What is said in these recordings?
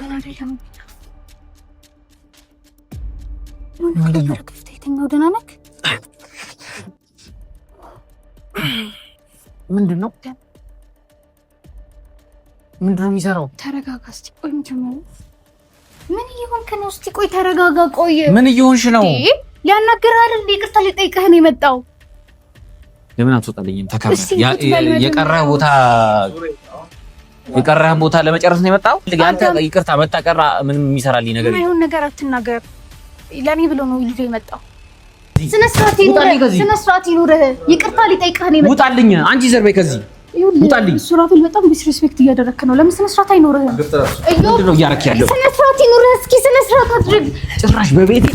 ደህና አይደለም። ምንድነው? ክፍተኛው ደህና ነህ? ምንድነው የሚሰራው? ተረጋጋ እስቲ። ቆይ ምን እየሆንክ ነው? እስቲ ቆይ ተረጋጋ። ቆይ ምን እየሆንሽ ነው? ሊያናግርህ አይደል? ይቅርታ ሊጠይቅህ ነው የመጣው። ለምን አትወጣልኝም? ተከብረ የቀረህ ቦታ ለመጨረስ ነው የመጣው። አንተ ይቅርታ መጣቀራ ምንም የሚሰራልኝ ነገር የለም። አይሆን ነገር አትናገር። ለኔ ብሎ ነው ልጅ የመጣው። ስነ ስርዓት ይኑርህ። ይቅርታ ሊጠይቅህ ነው የመጣው። ውጣልኝ። አንቺ ዘርበይ ከዚህ ውጣልኝ። ሱራፌል በጣም ዲስሪስፔክት እያደረክ ነው። ለምን ስነ ስርዓት አይኖርህም? ምንድነው እያደረክ ያለው? ስነ ስርዓት ይኑርህ። እስኪ ስነ ስርዓት አድርግ። ጭራሽ በቤቴ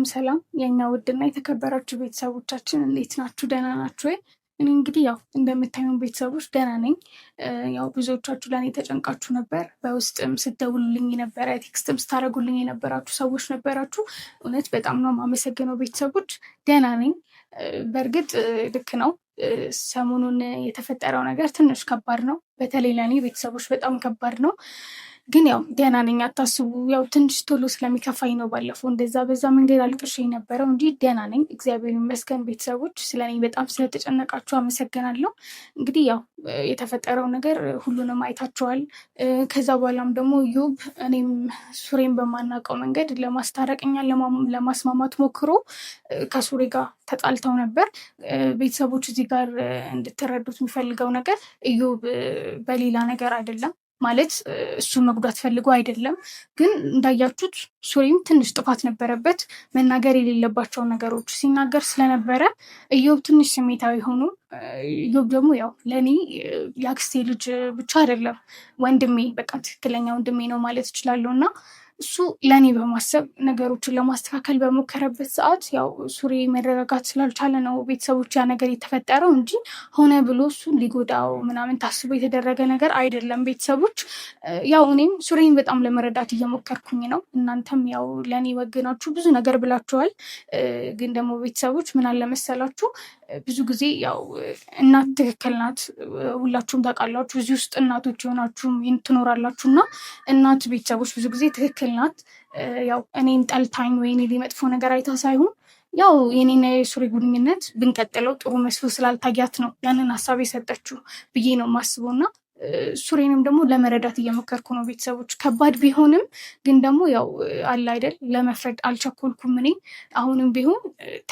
ሰላም የኛ ውድና የተከበራችሁ ቤተሰቦቻችን እንዴት ናችሁ? ደህና ናችሁ ወይ? እኔ እንግዲህ ያው እንደምታዩን ቤተሰቦች ደህና ነኝ። ያው ብዙዎቻችሁ ለእኔ ተጨንቃችሁ ነበር። በውስጥም ስትደውሉልኝ የነበረ ቴክስትም ስታደርጉልኝ የነበራችሁ ሰዎች ነበራችሁ። እውነት በጣም ነው የማመሰግነው ቤተሰቦች። ደህና ነኝ። በእርግጥ ልክ ነው። ሰሞኑን የተፈጠረው ነገር ትንሽ ከባድ ነው። በተለይ ለእኔ ቤተሰቦች በጣም ከባድ ነው። ግን ያው ደህና ነኝ አታስቡ። ያው ትንሽ ቶሎ ስለሚከፋኝ ነው ባለፈው እንደዛ በዛ መንገድ አልቅሼ የነበረው እንጂ ደህና ነኝ እግዚአብሔር ይመስገን። ቤተሰቦች ስለኔ በጣም ስለተጨነቃችሁ አመሰግናለሁ። እንግዲህ ያው የተፈጠረው ነገር ሁሉንም አይታችኋል። ከዛ በኋላም ደግሞ ዩብ እኔም ሱሬን በማናውቀው መንገድ ለማስታረቅ እኛን ለማስማማት ሞክሮ ከሱሬ ጋር ተጣልተው ነበር። ቤተሰቦች እዚህ ጋር እንድትረዱት የሚፈልገው ነገር ዩብ በሌላ ነገር አይደለም ማለት እሱን መጉዳት ፈልጎ አይደለም። ግን እንዳያችሁት ሱሬም ትንሽ ጥፋት ነበረበት። መናገር የሌለባቸውን ነገሮች ሲናገር ስለነበረ እዮብ ትንሽ ስሜታዊ ሆኖ እዮብ ደግሞ ያው ለእኔ የአክስቴ ልጅ ብቻ አይደለም ወንድሜ፣ በቃ ትክክለኛ ወንድሜ ነው ማለት እችላለሁ። እና እሱ ለእኔ በማሰብ ነገሮችን ለማስተካከል በሞከረበት ሰዓት ያው ሱሬ መረጋጋት ስላልቻለ ነው ቤተሰቦች ያ ነገር የተፈጠረው እንጂ ሆነ ብሎ እሱን ሊጎዳው ምናምን ታስቦ የተደረገ ነገር አይደለም። ቤተሰቦች ያው እኔም ሱሬን በጣም ለመረዳት እየሞከርኩኝ ነው። እናንተም ያው ለእኔ ወግናችሁ ብዙ ነገር ብላችኋል። ግን ደግሞ ቤተሰቦች ምን አለ መሰላችሁ ብዙ ጊዜ ያው እናት ትክክል ናት። ሁላችሁም ታውቃላችሁ። እዚህ ውስጥ እናቶች የሆናችሁ ትኖራላችሁ እና እናት ቤተሰቦች ብዙ ጊዜ ትክክል ናት። ያው እኔን ጠልታኝ ወይ እኔ መጥፎ ነገር አይታ ሳይሆን ያው የኔና የሱሬ ግንኙነት ብንቀጥለው ጥሩ መስሎ ስላልታያት ነው ያንን ሀሳብ የሰጠችው ብዬ ነው የማስበው። እና ሱሬንም ደግሞ ለመረዳት እየሞከርኩ ነው ቤተሰቦች። ከባድ ቢሆንም ግን ደግሞ ያው አለ አይደል ለመፍረድ አልቸኮልኩም። እኔ አሁንም ቢሆን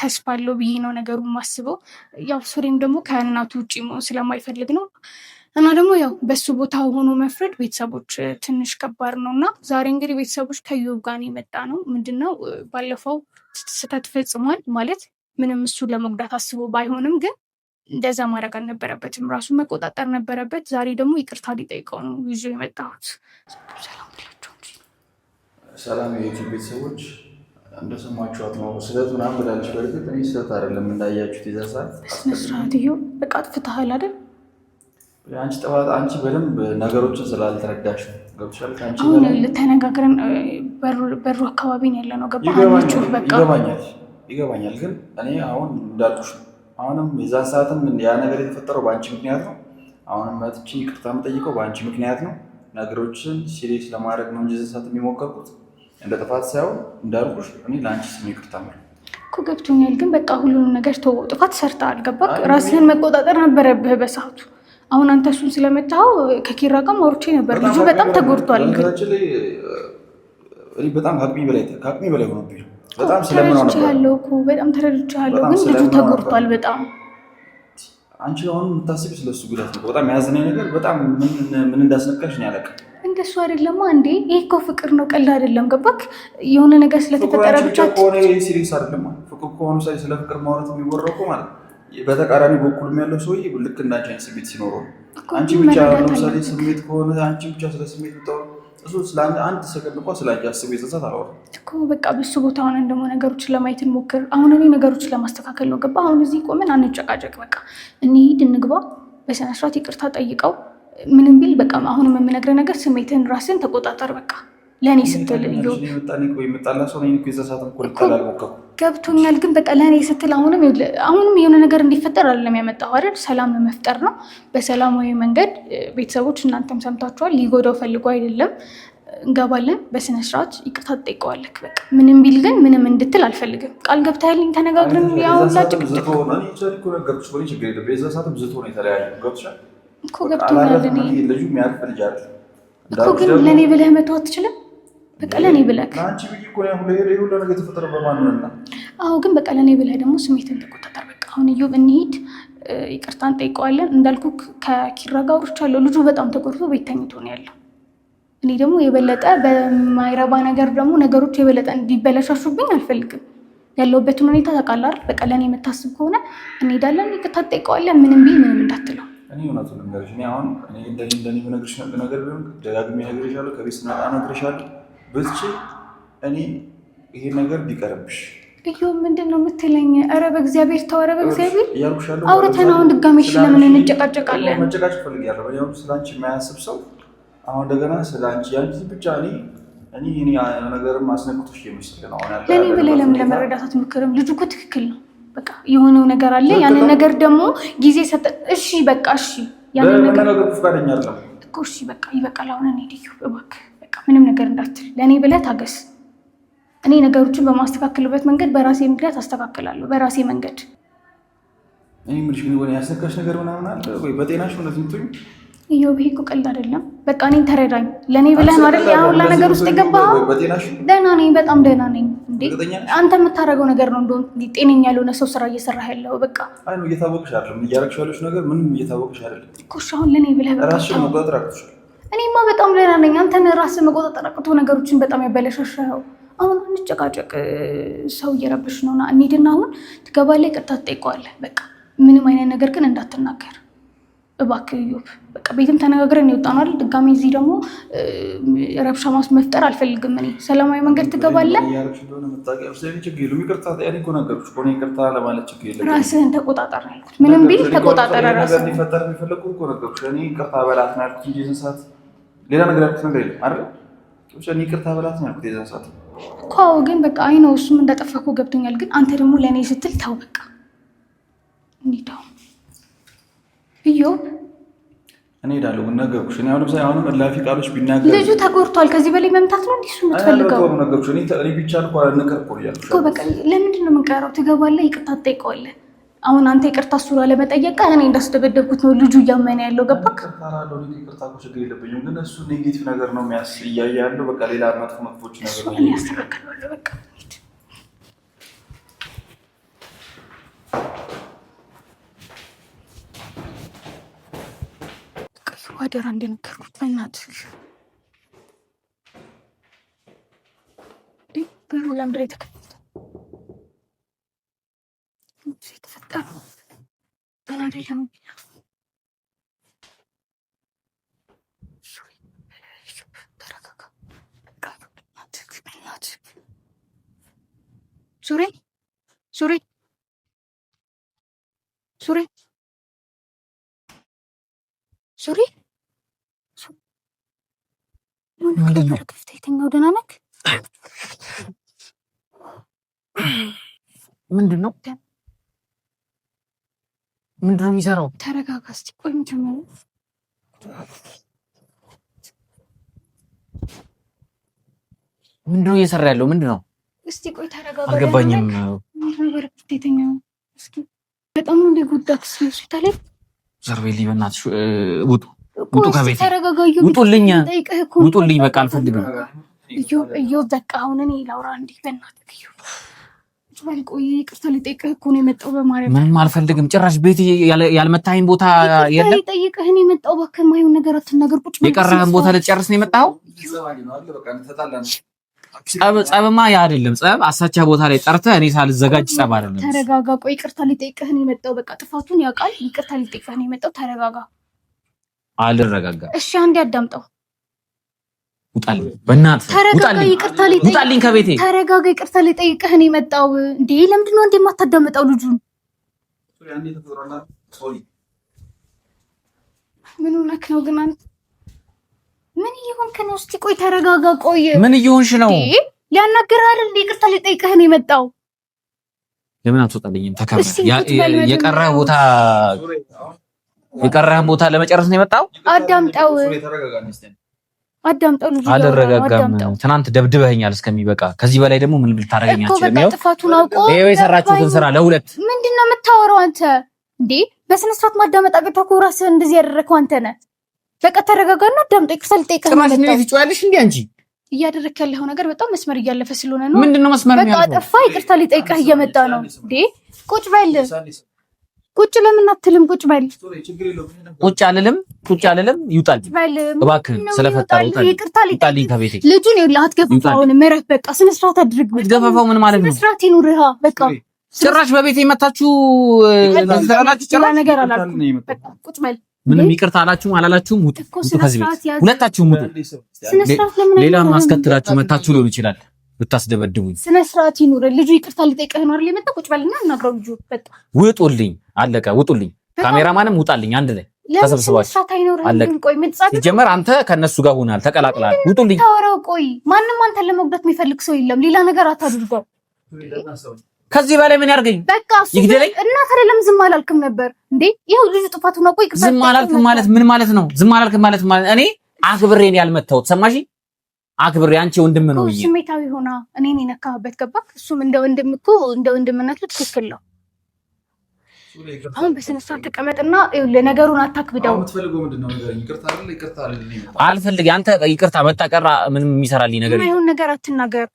ተስፋ አለው ብዬ ነው ነገሩን የማስበው። ያው ሱሬም ደግሞ ከእናቱ ውጭ መሆን ስለማይፈልግ ነው። እና ደግሞ ያው በሱ ቦታ ሆኖ መፍረድ ቤተሰቦች ትንሽ ከባድ ነው። እና ዛሬ እንግዲህ ቤተሰቦች ከዩብ ጋር የመጣ ነው። ምንድነው ባለፈው ስህተት ፈጽሟል ማለት ምንም እሱን ለመጉዳት አስቦ ባይሆንም ግን እንደዛ ማድረግ አልነበረበትም። ራሱን መቆጣጠር ነበረበት። ዛሬ ደግሞ ይቅርታ ሊጠይቀው ነው ይዞ የመጣሁት። ሰላም የዩቲዩብ ቤተሰቦች እንደሰማችኋት ነው። ስህተት ምናምን ብላለች። በእርግጥ እኔ ስህተት አይደለም እንዳያችሁት የዛ ሰዓት በስነስርዓት ይኸው በቃ አጥፍተሃል አይደል? አንቺ ጥፋት አንቺ በደንብ ነገሮችን ስላልተረዳሽ ነው። ገብቶሻል? ከአንቺ አሁን ልተነጋግረን በሩ አካባቢ ነው ያለ ነው። ይገባኛል። ግን እኔ አሁን እንዳልኩሽ ነው። አሁንም የዛን ሰዓትም ያ ነገር የተፈጠረው በአንቺ ምክንያት ነው። አሁንም መጥቼ ይቅርታ የምጠይቀው በአንቺ ምክንያት ነው። ነገሮችን ሲሪየስ ለማድረግ ነው እንጂ የዛን ሰዓት የሚሞከርኩት እንደ ጥፋት ሳይሆን እንዳልኩሽ እኔ ለአንቺ ስም ይቅርታ ማለት እኮ ገብቶኛል። ግን በቃ ሁሉንም ነገር ተወው። ጥፋት ሰርተሃል። ገባህ? ራስህን መቆጣጠር ነበረብህ በሰዓቱ። አሁን አንተ እሱን ስለመታኸው ከኪራ ጋር አውርቼ ነበር። ልጁ በጣም ተጎድቷል። በጣም ከአቅሜ በላይ ሆኖብኝ በጣም ስለምንሆነው እኮ በጣም ተረድቻለሁ። ግን ልጁ ተጎድቷል በጣም። አንቺ አሁን የምታስቢ ስለሱ ጉዳት ነው። በጣም ያዝነኝ ነገር በጣም ምን እንዳስነካሽ ነው ያለቀ። እንደሱ አይደለማ እንዴ! ይሄ እኮ ፍቅር ነው፣ ቀልድ አይደለም። ገባክ? የሆነ ነገር ስለተፈጠረ ብቻ ከሆነ ሲሪየስ አይደለም። ፍቅር ከሆነ ስለ ፍቅር ማውራት የሚወራው እኮ ማለት በተቃራኒ በኩልም ያለው ሰውዬ ልክ እንዳንቺ አይነት ስሜት ሲኖረው ነው። አንቺ ብቻ ለምሳሌ ስሜት ከሆነ አንቺ ብቻ ስለ ስሜት ብታወራ እሱ ስለ አንድ ሰከንድ እንኳን ስለ አንቺ አስቦ የጸጸት አላወራም እኮ። በቃ በሱ ቦታ ሆነን ደግሞ ነገሮችን ለማየት እንሞክር። አሁን እኔ ነገሮችን ለማስተካከል ነው። ገባ? አሁን እዚህ ቆመን አንጨቃጨቅ። በቃ እንሂድ፣ እንግባ፣ በስነ ስርዓት ይቅርታ ጠይቀው ምንም ቢል በቃ አሁንም የምነግርህ ነገር ስሜትን ራስን ተቆጣጠር። በቃ ለእኔ ስትል ገብቶኛል። ግን በቃ ለእኔ ስትል አሁንም የሆነ ነገር እንዲፈጠር አይደለም ያመጣው አይደል? ሰላም ለመፍጠር ነው በሰላማዊ መንገድ። ቤተሰቦች እናንተም ሰምታችኋል። ሊጎዳው ፈልጎ አይደለም። እንገባለን በስነ ስርዓት ይቅርታ ትጠይቀዋለህ። በቃ ምንም ቢል ግን ምንም እንድትል አልፈልግም። ቃል ገብተህልኝ ተነጋግረን ያው ላጭቅጭቅ እኮ ገብቶኛል። እኮ ግን ለእኔ ብለህ መተው አትችልም? በቃ ለእኔ ብለህ አዎ፣ ግን በቃ ለእኔ ብለህ ደግሞ ስሜትን ተቆጣጠር። በቃ አሁን እዮብ እንሂድ፣ ይቅርታ እንጠይቀዋለን። እንዳልኩ ከኪራ ጋር አውርቻለሁ። ልጁ በጣም ተጎድቶ ቤት ተኝቶ ነው ያለው። እኔ ደግሞ የበለጠ በማይረባ ነገር ደግሞ ነገሮች የበለጠ እንዲበለሻሹብኝ አልፈልግም። ያለሁበትን ሁኔታ ታውቃለህ አይደል? በቃ ለእኔ የምታስብ ከሆነ እንሄዳለን፣ ይቅርታ እንጠይቀዋለን። ምንም ቢል ምንም እንዳትለው። እኔ እውነቱን ልንገርሽ፣ እኔ አሁን እንደኔ በነገርሽ ነገር ቢሆን ደጋግሜ እነግርሻለሁ፣ ከቤት ስመጣ እነግርሻለሁ። ብትችይ እኔ ይሄ ነገር ቢቀርብሽ እዮብ ምንድን ነው የምትለኝ? ኧረ በእግዚአብሔር ተው፣ ኧረ በእግዚአብሔር አውርተን አሁን ድጋሜ ለምን እንጨቃጨቃለን? መጨቃጨቅ ፈልጊያለሁ። እኔ ስለአንቺ የማያስብ ሰው አሁን እንደገና ስለአንቺ ያንቺ ብቻ እኔ ነገርም አስነክቶሽ የመሰለኝ ነው። አሁን ለእኔ ብለህ ለምን ለመረዳት አትሞክርም? ልጁ እኮ ትክክል ነው። በቃ የሆነው ነገር አለ። ያንን ነገር ደግሞ ጊዜ ሰጠ። እሺ በቃ እሺ፣ ያንን ነገር ፈቃደኛ አይደለም እኮ። እሺ በቃ ይበቃል። አሁን እኔ እባክህ በቃ ምንም ነገር እንዳትል፣ ለእኔ ብለህ ታገስ። እኔ ነገሮችን በማስተካከልበት መንገድ በራሴ ምክንያት አስተካክላለሁ፣ በራሴ መንገድ። እኔ ምንሽ ግን ወኔ ያስነካሽ ነገር ምናምን አለ ወይ? በጤናሽ ነው ለዚህ እዮብ፣ ይሄ እኮ ቀልድ አይደለም። በቃ እኔን ተረዳኝ። ለእኔ ብለህ ነው አይደል ያሁን ነገር ውስጥ የገባኸው? ደህና ነኝ፣ በጣም ደህና ነኝ። እንዴ አንተ የምታደርገው ነገር ነው እንደውም ጤነኛ ያልሆነ ሰው ስራ እየሰራህ ያለው። በቃ አይ ነው እየታወቅሽ አይደለም፣ እያደረግሽ ያለሽ ነገር ምንም እየታወቅሽ አይደለም እኮ። እሺ አሁን ለእኔ ብለህ በቃ ራስሽን መቆጣጠር አቅቶሻል። እኔማ በጣም ደህና ነኝ። አንተን ራስህን መቆጣጠር አቅቶ ነገሮችን በጣም ያበለሻሻው። አሁን አንጨቃጨቅ፣ ሰው እየረበሽ ነውና እንሂድና አሁን ትገባለህ፣ ይቅርታ ትጠይቀዋለህ። በቃ ምንም አይነት ነገር ግን እንዳትናገር እባክህ እዮብ። በቃ ቤትም ተነጋግረን የወጣነው አይደል? ድጋሜ እዚህ ደግሞ ረብሻ መፍጠር አልፈልግም። እኔ ሰላማዊ መንገድ ትገባለህ። ራስህን ተቆጣጠር ነው ያልኩት። ምንም ቢል ተቆጣጠር ራስህን። ሌላ ነገር ያልኩት ነገር የለም አይደል? ይቅርታ በላት ነው ያልኩት የዛን ሰዓት እኮ። ግን በቃ አይ ነው እሱም እንዳጠፋ እኮ ገብቶኛል። ግን አንተ ደግሞ ለእኔ ስትል ተው በቃ እንሂዳው እዮብ። እኔ ሄዳለሁ ነገርኩሽ። እኔ አሁንም እላፊ ቃሎች ቢናገር ልጁ ተጎድቷል። ከዚህ በላይ መምታት ነው እንዲህ እሱ የምትፈልገው? ነገርኩሽ። እኔ ብቻ እኮ አልነገር እኮ እያልኩሽ እኮ። በቃ ለምንድን ነው የምንቀረው? ትገባለህ፣ ይቅርታ ትጠይቀዋለህ። አሁን አንተ ይቅርታ እሱ ላለመጠየቅ እኔ እንዳስደበደብኩት ነው ልጁ እያመነ ያለው። ገባክ? ይቅርታ እኮ ችግር የለብኝም፣ ግን እሱ ኔጌቲቭ ነገር ነው እያየ ያለው። በቃ ሌላ መጥፎች ነገር ነው ያስተካክለዋለሁ። በቃ አደራ እንደነገርኩት በእናትህ በሩ ለምንድን ነው የተከፈተው? የተፈጠረው ገና አይደለም። ተረጋጋ። ሱሬ ሱሬ ሱሬ ሱሬ የትኛው ደህና ነህ? ምንድን ነው የሚሰራው? ተረጋጋ እስኪ። ቆይ መጀመሪያ ምንድን ነው እየሰራ ያለው? ምንድን ነው? እስኪ ቆይ ተረጋጋ። አልገባኝም። የትኛው እስኪ በጣም ነው እንደጎዳክ ሆስፒታል ዘርቤሊ በእናትሽ ውጡ፣ ከቤት ውጡልኝ፣ ውጡልኝ። በቃ አልፈልግም። እዮብ በቃ አሁን እኔ ላውራ እንዲህ በእናትህ ቆይ፣ ይቅርታ ሊጠይቅህ እኮ ነው የመጣው። በማርያም ምንም አልፈልግም ጭራሽ። ቤት ያልመታኸኝ ቦታ የለም። ሊጠይቅህ ነው የመጣው። እባክህ የማይሆን ነገር አትናገር። ቁጭ የቀረህን ቦታ ልትጨርስ ነው የመጣኸው? ጸብማ ያ አይደለም ጸብ። አሳቻ ቦታ ላይ ጠርተህ እኔ ሳልዘጋጅ ጸብ አይደለም። ተረጋጋ። ቆይ ይቅርታ ሊጠይቅህ ነው የመጣው። በቃ ጥፋቱን ያውቃል። ይቅርታ ሊጠይቅህ ነው የመጣው። ተረጋጋ። አልረጋጋም። እሺ አንዴ አዳምጠው። ውጣልኝ፣ በእናትህ ውጣልኝ፣ ውጣልኝ ከቤቴ። ተረጋጋ። ይቅርታ ሊጠይቅህ ነው የመጣው። እንዴ ለምንድን ነው እንዴ የማታዳምጠው ልጁን? ምን ሆነክ ነው ግን አንተ? ምን እየሆንክ ነው? እስቲ ቆይ ተረጋጋ። ቆይ ምን እየሆንሽ ነው? ሊያናግርህ አይደል? ይቅርታ ሊጠይቅህ ነው የመጣው። ለምን አትወጣልኝም? ተከብረ የቀረህን ቦታ ለመጨረስ ነው የመጣው። አዳምጠው። አዳምጠው ልጅ አልረጋጋም። ትናንት ደብድበኸኛል እስከሚበቃ። ከዚህ በላይ ደግሞ ምን ልታረጋኝ አትችልም። ያው ጥፋቱን አውቆ የሰራችሁትን ስራ ለሁለት ምንድነው የምታወራው አንተ እንዴ? በስነ ስርዓት ማዳመጥ አቅቶህ እኮ ራስህ እንደዚህ ያደረከው አንተ ነህ። በቃ ተረጋጋና አዳምጠው። ይክፈል ጠይቀህ ነው ማለት ትጫዋለሽ እንዴ? አንቺ እያደረክ ያለው ነገር በጣም መስመር እያለፈ ስለሆነ ነው። ምንድነው መስመር የሚያልፈው? በቃ አጠፋ፣ ይቅርታ ሊጠይቀህ እየመጣ ነው እንዴ? ቁጭ በል። ቁጭ ለምን አትልም? ቁጭ በል። ቁጭ አልልም። ይውጣል እባክህ። ስለፈጠረው ይቅርታ ሊጠይቅ ከቤቴ ልጁን ይኸውልህ፣ አትገፋው። አሁን ምረፍ። በቃ ስነ ስርዓት አድርግ። ገፋፋው ምን ማለት ነው? ስነ ስርዓት ይኑርህ። በቃ ጭራሽ በቤቴ የመታችሁ ተራራችሁ። ጭራሽ ነገር አላልኩም። በቃ ቁጭ በል። ምንም ይቅርታ አላላችሁም? ውጡ ከዚህ ቤት ሁለታችሁም ውጡ። ሌላ ማስከትላችሁ መታችሁ ሊሆን ይችላል ብታስደበድቡኝ። ስነ ስርዓት ይኑር። ልጁ ይቅርታ ሊጠይቅህ ነው አይደል የመጣው? ቁጭ በልና እናግረው። ልጁ በቃ ውጡልኝ፣ አለቀ። ውጡልኝ። ካሜራማንም ውጣልኝ። አንድ ላይ ተሰብስባችሁ አለቀ። ሲጀመር አንተ ከነሱ ጋር ሆናል፣ ተቀላቅላል። ውጡልኝ። ታወራው። ቆይ ማንም አንተን ለመጉዳት የሚፈልግ ሰው የለም። ሌላ ነገር አታድርገው። ከዚህ በላይ ምን ያርገኝ? በቃ ይግደለኝ። እና ታዲያ ዝም አላልክም ነበር እንዴ? ይሄው ልጁ ጥፋቱ ነው። ቆይ ዝም አላልክም ማለት ምን ማለት ነው? ዝም አላልክም ማለት እኔ አክብሬን ያልመታሁት ሰማሽ? አክብሬ አንቺ ወንድም ነው ይሄ ስሜታዊ ሆና እኔን የነካበት ገባክ? እሱም እንደ ወንድም እኮ እንደ ወንድምነቱ ትክክል ነው። አሁን በስነ ስርዓት ተቀመጥና ለነገሩን አታክብደው። የምትፈልገው ምንድነው? ነገር ይቅርታ አይደል? ይቅርታ አይደል? አልፈልግ። አንተ ይቅርታ መጣቀራ ምንም የሚሰራልኝ ነገር የለም። ይሁን ነገር አትናገር።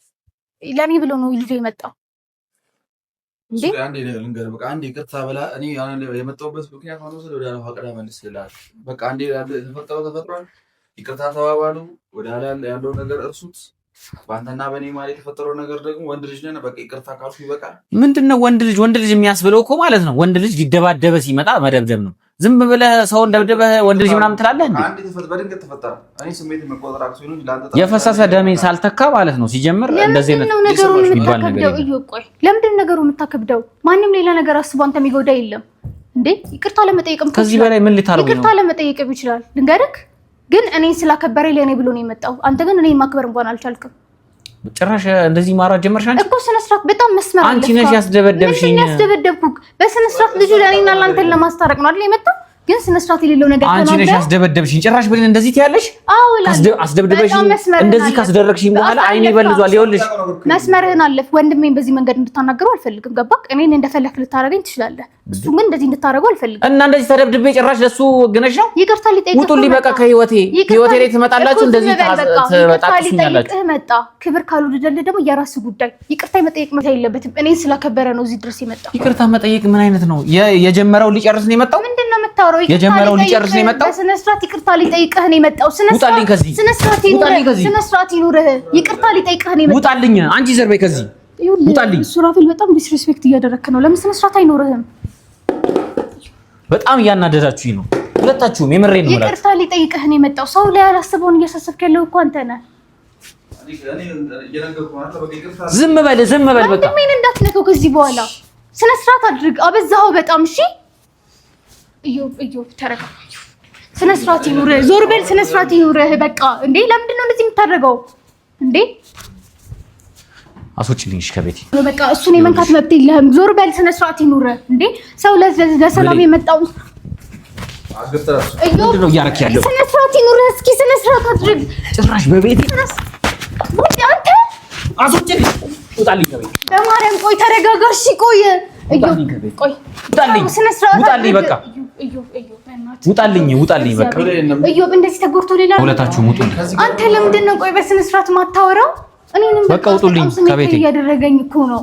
ለኔ ብሎ ነው ልጅ የመጣው እንዴ? አንዴ ልንገር። በቃ አንዴ ይቅርታ ብላ እኔ የመጣሁበት ምክንያት ነው ወደ አላህ ፈቀደ መልስልሃል። በቃ አንዴ ተፈጥሯል። ይቅርታ ተባባሉ። ወደ ኋላ ያለው ነገር እርሱት። በአንተና በእኔ ማለት የተፈጠረው ነገር ደግሞ ወንድ ልጅ ነን። በቃ ይቅርታ ካልኩ ይበቃል። ምንድነው ወንድ ልጅ የሚያስብለው እኮ ማለት ነው። ወንድ ልጅ ሊደባደበ ሲመጣ መደብደብ ነው። ዝም ብለህ ሰውን ደብደበህ ወንድ ልጅ ምናምን ትላለህ እንዴ? አንዴ በድንገት ተፈጠረ። እኔ ስሜት መቆጣጠር አክሲዮ ነው ላንተ የፈሰሰ ደሜን ሳልተካ ማለት ነው። ሲጀምር እንደዚህ ነው ነገሩን የምታከብደው። ቆይ ለምንድን ነው ነገሩን የምታከብደው? ማንም ሌላ ነገር አስቦ አንተ የሚጎዳ የለም እንዴ? ይቅርታ ለመጠየቅም ከዚህ በላይ ምን ልታረጉ ነው? ይቅርታ ለመጠየቅም ይችላል። ልንገርህ ግን እኔን ስላከበረኝ ለኔ ብሎ ነው የመጣው። አንተ ግን እኔን ማክበር እንኳን አልቻልክም። ጭራሽ እንደዚህ ማውራት ጀመርሽ አንቺ እኮ። ስነ ስርዓት በጣም መስመር አለ። አንቺ ነሽ ያስደበደብሽኝ። ምን ያስደበደብኩክ? በስነ ስርዓት ልጁ ለኔና ላንተን ለማስታረቅ ነው አይደል የመጣው? ግን ስነ ስርዓት የሌለው ነገር ተናገረ። አንቺ ነሽ ያስደበደብሽኝ። ጭራሽ ብለን እንደዚህ ትያለሽ? አስደበደብሽኝ። እንደዚህ ካስደረግሽኝ በኋላ አይኔ ይበልዟል። ይኸውልሽ መስመርህን አለፍ። ወንድሜን በዚህ መንገድ እንድታናገረው አልፈልግም። ገባክ? እኔን እንደፈለክ ልታረገኝ ትችላለህ። እሱ ግን እንደዚህ እንድታረገው አልፈልግም። እና እንደዚህ ተደብድቤ ጭራሽ ለሱ ግነሽ ነው? ይቅርታ ሊጠይቅ ውጡልኝ። በቃ ከህይወቴ ላይ ትመጣላችሁ። እንደዚህ ትመጣላችሁ። መጣ ክብር ካልወደደልህ ደግሞ የራስህ ጉዳይ። ይቅርታ መጠየቅ መታ የለበትም። እኔን ስላከበረ ነው እዚህ ድረስ የመጣው። ይቅርታ መጠየቅ ምን አይነት ነው? የጀመረው ሊጨርስ ነው የመጣው። ምንድነው የምታወራው? የጀመረው ሊጨርስ ነው የመጣው። በስነ ስርዓት ይቅርታ ሊጠይቅህ ነው የመጣው። ስነ ስርዓት ይኑርህ። ይቅርታ ሊጠይቅህ ነው የመጣው። ውጣልኝ። አንቺ ዘርበይ ከዚህ ውጣልኝ። ሱራፌል በጣም ዲስሪስፔክት እያደረክ ነው። ለምን ስነ ስርዓት አይኖርህም? በጣም እያናደዳችሁኝ ነው ሁለታችሁም። የምሬን ነው። ይቅርታ ሊጠይቅህ ነው የመጣው። ሰው ላይ ያላሰበውን እያሳሰብክ ያለው እኮ አንተ ነህ። ዝም በል በቃ ምን እንዳትነከው ከዚህ በኋላ ስነ ስርዓት አድርግ። አበዛኸው በጣም። እሺ እዮብ ተረጋጋ። ስነ ስርዓት ይኑርህ። ዞር በል። ስነ ስርዓት ይኑርህ። በቃ እንዴ ለምንድን ነው እንደዚህ የምታደርገው እንዴ? አስወጪልኝ ከቤቴ። በቃ እሱን የመንካት መብት የለህም። ዞር በል። ስነ ስርዓት ይኑርህ። እንዴ ሰው ለሰላም የመጣው ምንድን ነው እያደረክ ያለው? ስነ ስርዓት ይኑርህ። እስኪ ስነ ስርዓት አድርግ። ጭራሽ በቤቴ አንተ አስወጪልኝ። ውጣልኝ ከቤቴ በማርያም። ቆይ ተረጋጋ። እሺ ቆይ ቆይ ውጣልኝ። ስነ ስርዓት ውጣልኝ። በቃ ውጣልኝ። በቃ እዮብ እንደዚህ ተጎድቶ ሌላ ሁለታችሁም ውጡልኝ። አንተ ለምንድን ነው ቆይ በስነ ስርዓት ማታወራው? እኔንም በቃ ውጡልኝ ከቤቴ እያደረገኝ እኮ ነው።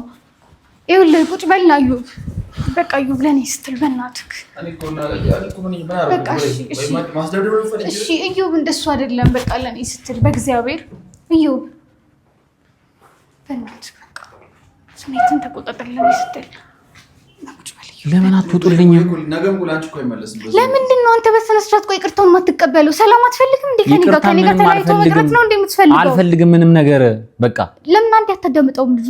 ይኸውልህ ቁጭ በልና እዮብ። በቃ እዮብ ለኔ ስትል በእናትህ በቃ እሺ እዮብ እንደሱ አይደለም። በቃ ለኔ ስትል በእግዚአብሔር እዮብ በእናትህ በቃ ስሜትን ተቆጣጠር። ለኔ ስትል ለምን አትወጡልኝ? ለምንድን ነው አንተ በስነ ስርዓት ቆይ ይቅርታውን የማትቀበለው? ሰላም አትፈልግም እንዴ? ከኔ ጋር ተለያይቶ መቅረት ነው እንዴ የምትፈልገው? አልፈልግም ምንም ነገር። በቃ ለምን አንተ አታዳምጠውም? ልጁ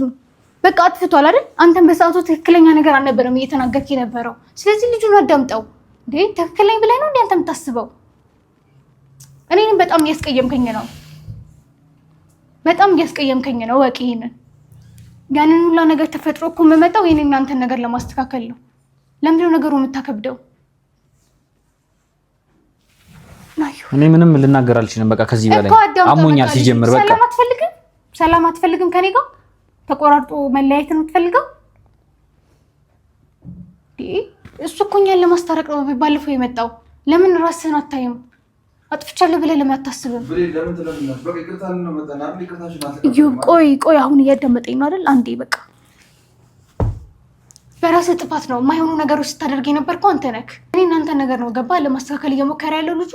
በቃ አጥፍቷል አይደል? አንተም በሰዓቱ ትክክለኛ ነገር አልነበረም እየተናገርክ የነበረው። ስለዚህ ልጁን አዳምጠው እንዴ። ትክክለኛ ብለህ ነው እንዴ አንተ የምታስበው? እኔንም በጣም እያስቀየምከኝ ነው። በጣም እያስቀየምከኝ ነው። ወቂ ይሄንን ያንን ሁላ ነገር ተፈጥሮ እኮ የምመጣው የኔና አንተን ነገር ለማስተካከል ነው። ለምንድነው ነገሩ የምታከብደው? ናዩ እኔ ምንም ልናገር አልችልም። በቃ ከዚህ በላይ አሞኛል። ሲጀምር በቃ ሰላም አትፈልግም ከኔ ጋር ተቆራርጦ መለያየት ነው የምትፈልገው? እሱ እኮ እኛን ለማስታረቅ ነው ባለፈው የመጣው። ለምን ራስህን አታይም? አጥፍቻለሁ ብለህ ለምን አታስብም? ቆይ አሁን እያዳመጠኝ ነው አይደል? አንዴ በቃ በራስህ ጥፋት ነው የማይሆኑ ነገሮች ስታደርግ የነበርከው አንተ ነህ። እኔ እናንተ ነገር ነው ገባ ለማስተካከል እየሞከረ ያለው ልጁ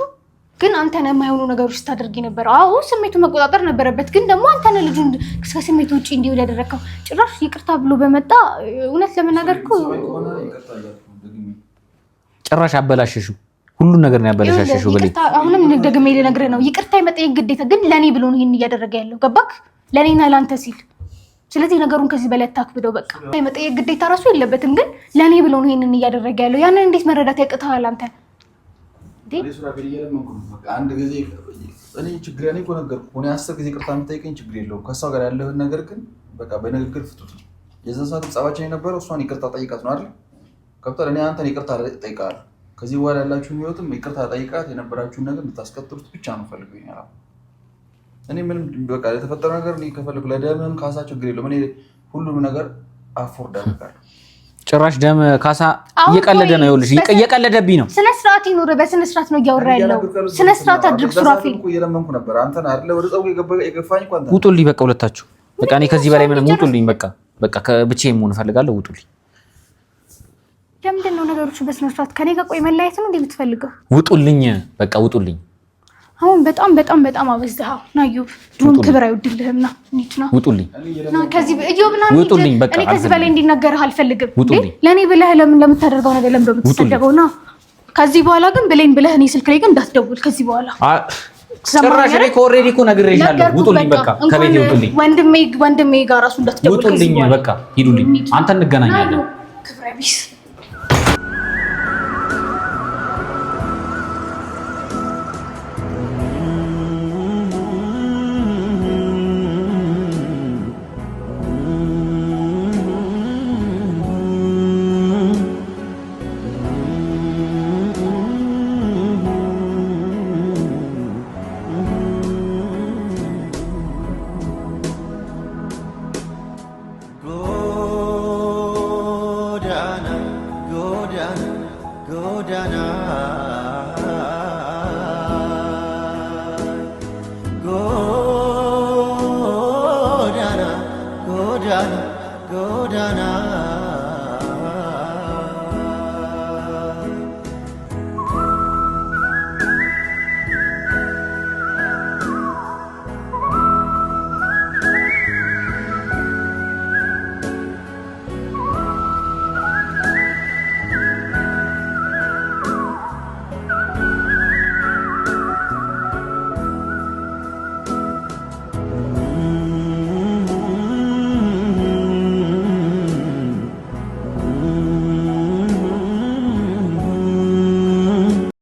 ግን አንተ ነህ የማይሆኑ ነገሮች ስታደርግ የነበረው። አዎ ስሜቱ መቆጣጠር ነበረበት፣ ግን ደግሞ አንተ ነህ ልጁን ከስሜቱ ውጪ እንዲውል ያደረከው። ጭራሽ ይቅርታ ብሎ በመጣ እውነት ለመናገር እኮ ጭራሽ አበላሸሽው። ሁሉ ነገር ነው ያበላሸሽው። በለኝ አሁንም ደግሜ ልነግርህ ነው ይቅርታ የመጠየቅ ግዴታ ግን ለኔ ብሎ ነው ይሄን እያደረገ ያለው ገባክ? ለኔና ላንተ ሲል። ስለዚህ ነገሩን ከዚህ በላይ አታክብደው። በቃ የመጠየቅ ግዴታ ራሱ የለበትም፣ ግን ለኔ ብሎ ነው ይሄንን እያደረገ ያለው። ያንን እንዴት መረዳት ያቅተዋል አንተ? አንድ ጊዜ እኔ ችግር ያኔ እኮ ነገርኩህ። እኔ 10 ጊዜ ይቅርታ የምጠይቀኝ ችግር የለውም። ከሷ ጋር ያለህን ነገር ግን በቃ በንግግር ፍቱት። የዛን ሰዓት ጸባችን የነበረው እሷን ይቅርታ ጠይቃት ነው አይደል? ከብታል እኔ አንተን ይቅርታ ጠይቃለሁ። ከዚህ በኋላ ያላችሁን ህይወትም ይቅርታ ጠይቃት። የነበራችሁን ነገር እንድታስቀጥሉት ብቻ ነው ፈልገኝ። እኔ ምንም በቃ ለተፈጠረ ነገር እኔ ከፈለኩ ለደምም ካሳ ችግር የለውም። እኔ ሁሉም ነገር አፎርድ አደርጋለሁ። ጭራሽ ደም ካሳ እየቀለደ ነው። ይኸውልሽ እየቀለደብኝ ነው። ስነ ስርዓት ይኑር። በስነ ስርዓት ነው እያወራ ያለው። ስነ ስርዓት አድርግ ሱራፌል። እየለመንኩ ነበር። አንተን አይደለ ወደ ጸጉ የገፋኝ እኮ አንተ። ውጡልኝ በቃ ሁለታችሁ። በቃ እኔ ከዚህ በላይ ምንም ውጡልኝ። በቃ ብቻዬን መሆን እፈልጋለሁ። ውጡልኝ። ለምንድን ነው ነገሮች በስነ ስርዓት ከኔ ጋር ቆይ መለያየት ነው እንደምትፈልገው? ውጡልኝ በቃ ውጡልኝ። አሁን በጣም አበዝተሃል። ናዩብ ዱም ክብር አይወድልህም። ና እንሂድና ውጡልኝ። ና ከዚህ እዮብና ውጡልኝ። በቃ እኔ ከዚህ በላይ እንዲነገርህ አልፈልግም። ውጡልኝ። ለኔ ብለህ ለምን ለምታደርገው ነገር ለምን እንደምትሰደበው? ና ከዚህ በኋላ ግን ብለህ እኔ ስልክ ላይ ግን እንዳትደውል ከዚህ በኋላ። ጭራሽ እኔ ኦልሬዲ እኮ ነግሬሻለሁ። ውጡልኝ በቃ ከቤቴ ውጡልኝ። ወንድሜ ጋር ራሱ እንዳትደውል ውጡልኝ። በቃ ሂዱልኝ። አንተ እንገናኛለን። ክብረ ቢስ